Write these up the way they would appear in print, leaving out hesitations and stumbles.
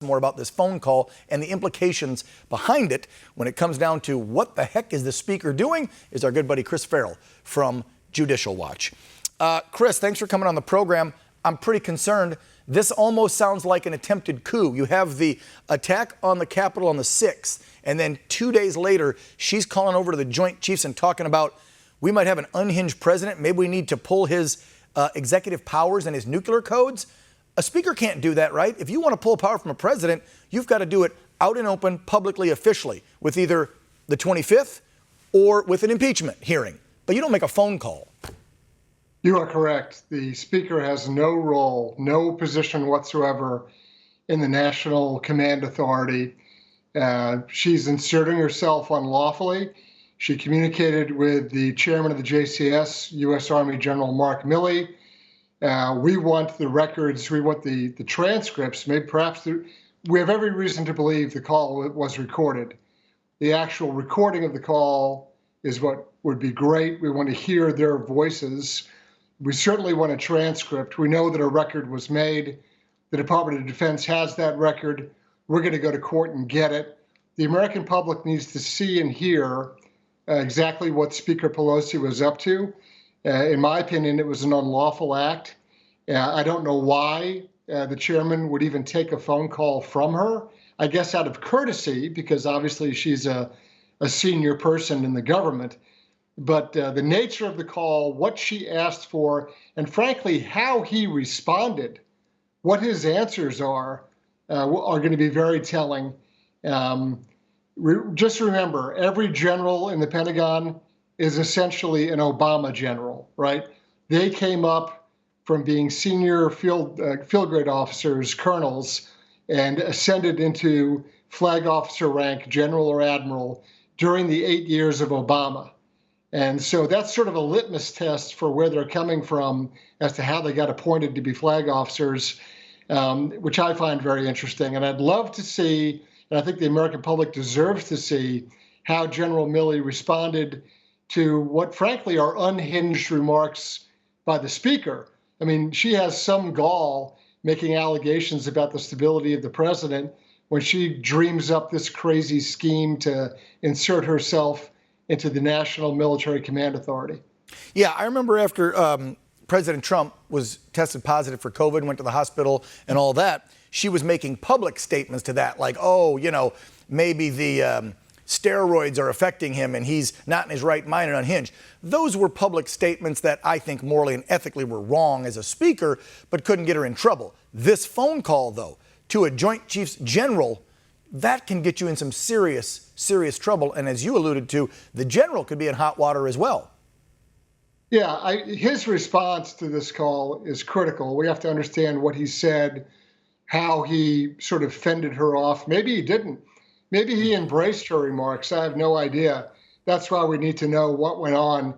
more about this phone call and the implications behind it when it comes down to what the heck is the speaker doing is our good buddy Chris Farrell from Judicial Watch. Chris, thanks for coming on the program. I'm pretty concerned. This almost sounds like an attempted coup. You have the attack on the Capitol on the 6th, and then 2 days later, she's calling over to the Joint Chiefs and talking about we might have an unhinged president. Maybe we need to pull his executive powers and his nuclear codes. A speaker can't do that, right? If you want to pull power from a president, you've got to do it out and open, publicly, officially, with either the 25th or with an impeachment hearing. But you don't make a phone call. You are correct. The speaker has no role, no position whatsoever in the National Command Authority. She's inserting herself unlawfully. She communicated with the chairman of the JCS, U.S. Army General Mark Milley. We want the records, we want the transcripts, maybe perhaps we have every reason to believe the call was recorded. The actual recording of the call is what would be great. We want to hear their voices. We certainly want a transcript. We know that a record was made. The Department of Defense has that record. We're going to go to court and get it. The American public needs to see and hear exactly what Speaker Pelosi was up to. In my opinion, it was an unlawful act. I don't know why the chairman would even take a phone call from her. I guess out of courtesy, because obviously she's a senior person in the government. But the nature of the call, what she asked for, and frankly, how he responded, what his answers are going to be very telling. Just remember, every general in the Pentagon is essentially an Obama general, right? They came up from being senior field grade officers, colonels, and ascended into flag officer rank, general or admiral, during the 8 years of Obama. And so that's sort of a litmus test for where they're coming from as to how they got appointed to be flag officers, which I find very interesting. And I'd love to see, and I think the American public deserves to see, how General Milley responded to what, frankly, are unhinged remarks by the speaker. I mean, she has some gall making allegations about the stability of the president when she dreams up this crazy scheme to insert herself into the National Military Command Authority. Yeah, I remember after President Trump was tested positive for COVID, went to the hospital and all that, she was making public statements to that, like, oh, you know, maybe the steroids are affecting him and he's not in his right mind and unhinged. Those were public statements that I think morally and ethically were wrong as a speaker, but couldn't get her in trouble. This phone call, though, to a Joint Chiefs general, that can get you in some serious, serious trouble. And as you alluded to, the general could be in hot water as well. Yeah, his response to this call is critical. We have to understand what he said, how he sort of fended her off. Maybe he didn't. Maybe he embraced her remarks. I have no idea. That's why we need to know what went on.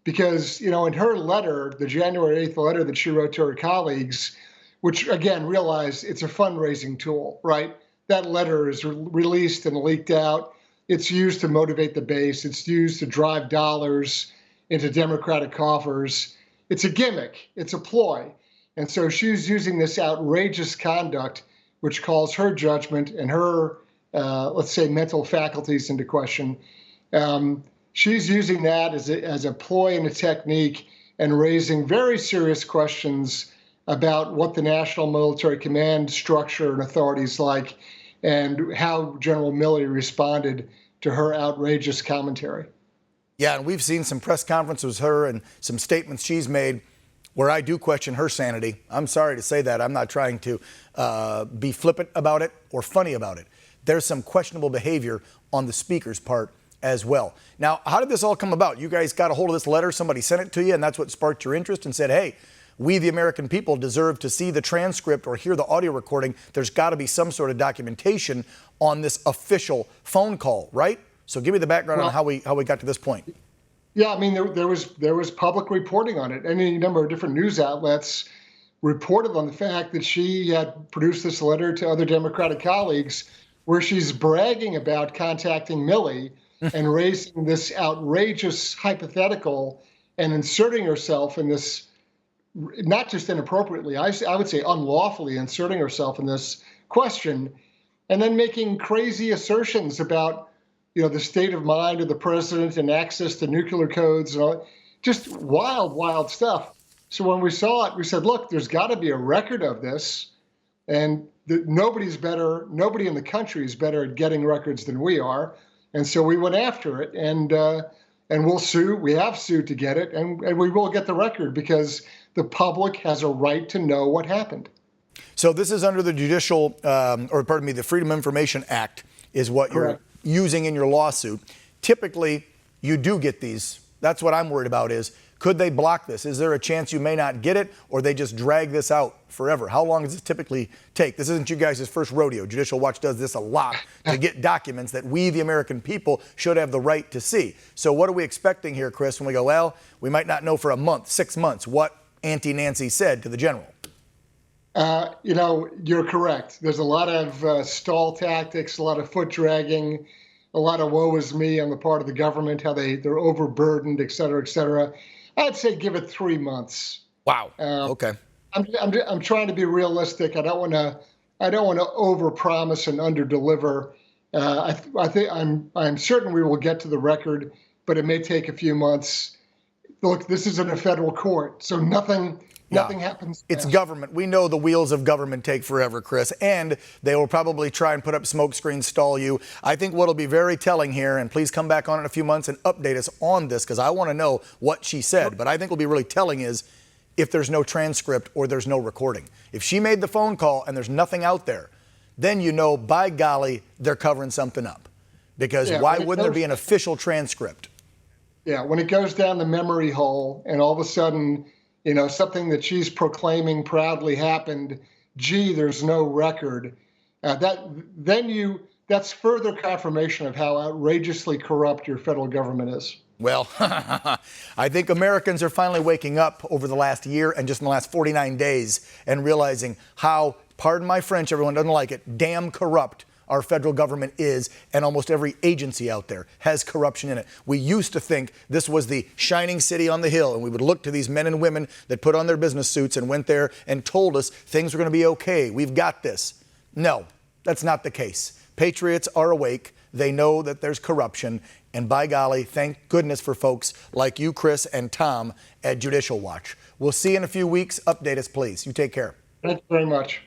Because, you know, in her letter, the January 8th letter that she wrote to her colleagues, which, again, realize it's a fundraising tool, right? That letter is released and leaked out. It's used to motivate the base. It's used to drive dollars into Democratic coffers. It's a gimmick. It's a ploy. And so she's using this outrageous conduct, which calls her judgment and her, let's say, mental faculties into question. She's using that as a ploy and a technique and raising very serious questions about what the National Military Command structure and authority is like, and how General Milley responded to her outrageous commentary. Yeah, and we've seen some press conferences with her and some statements she's made where I do question her sanity. I'm sorry to say that. I'm not trying to be flippant about it or funny about it. There's some questionable behavior on the speaker's part as well. Now, how did this all come about? You guys got a hold of this letter, somebody sent it to you, and that's what sparked your interest and said, hey, we, the American people, deserve to see the transcript or hear the audio recording. There's got to be some sort of documentation on this official phone call, right? So give me the background on how we got to this point. Yeah, I mean, there was public reporting on it. Any number of different news outlets reported on the fact that she had produced this letter to other Democratic colleagues where she's bragging about contacting Milley and raising this outrageous hypothetical and inserting herself in this, not just inappropriately, I would say unlawfully inserting herself in this question and then making crazy assertions about, the state of mind of the president and access to nuclear codes and all, just wild, wild stuff. So when we saw it, we said, look, there's got to be a record of this, and nobody in the country is better at getting records than we are. And so we went after it, and we'll sue. We have sued to get it, and we will get the record because the public has a right to know what happened. So this is under the the Freedom of Information Act is what Correct. You're using in your lawsuit. Typically, you do get these. That's what I'm worried about is, could they block this? Is there a chance you may not get it, or they just drag this out forever? How long does this typically take? This isn't you guys' first rodeo. Judicial Watch does this a lot to get documents that we, the American people, should have the right to see. So what are we expecting here, Chris, when we go, well, we might not know for a month, 6 months, what Auntie Nancy said to the general? You're correct. There's a lot of stall tactics, a lot of foot dragging, a lot of woe is me on the part of the government, how they're overburdened, et cetera, et cetera. I'd say give it 3 months. Wow. Okay. I'm trying to be realistic. I don't want to overpromise and underdeliver. I think I'm certain we will get to the record, but it may take a few months. Look, this is in a federal court, so nothing happens. It's government. We know the wheels of government take forever, Chris, and they will probably try and put up smoke screens, stall you. I think what'll be very telling here, and please come back on in a few months and update us on this, because I want to know what she said. But I think will be really telling is if there's no transcript or there's no recording. If she made the phone call and there's nothing out there, then by golly, they're covering something up. Because why wouldn't there be an official transcript? Yeah, when it goes down the memory hole and all of a sudden, something that she's proclaiming proudly happened, there's no record. That's further confirmation of how outrageously corrupt your federal government is. Well, I think Americans are finally waking up over the last year and just in the last 49 days and realizing how, pardon my French, everyone doesn't like it, damn corrupt our federal government is, and almost every agency out there has corruption in it. We used to think this was the shining city on the hill, and we would look to these men and women that put on their business suits and went there and told us things were going to be okay. We've got this. No, that's not the case. Patriots are awake. They know that there's corruption. And by golly, thank goodness for folks like you, Chris, and Tom at Judicial Watch. We'll see you in a few weeks. Update us, please. You take care. Thank you very much.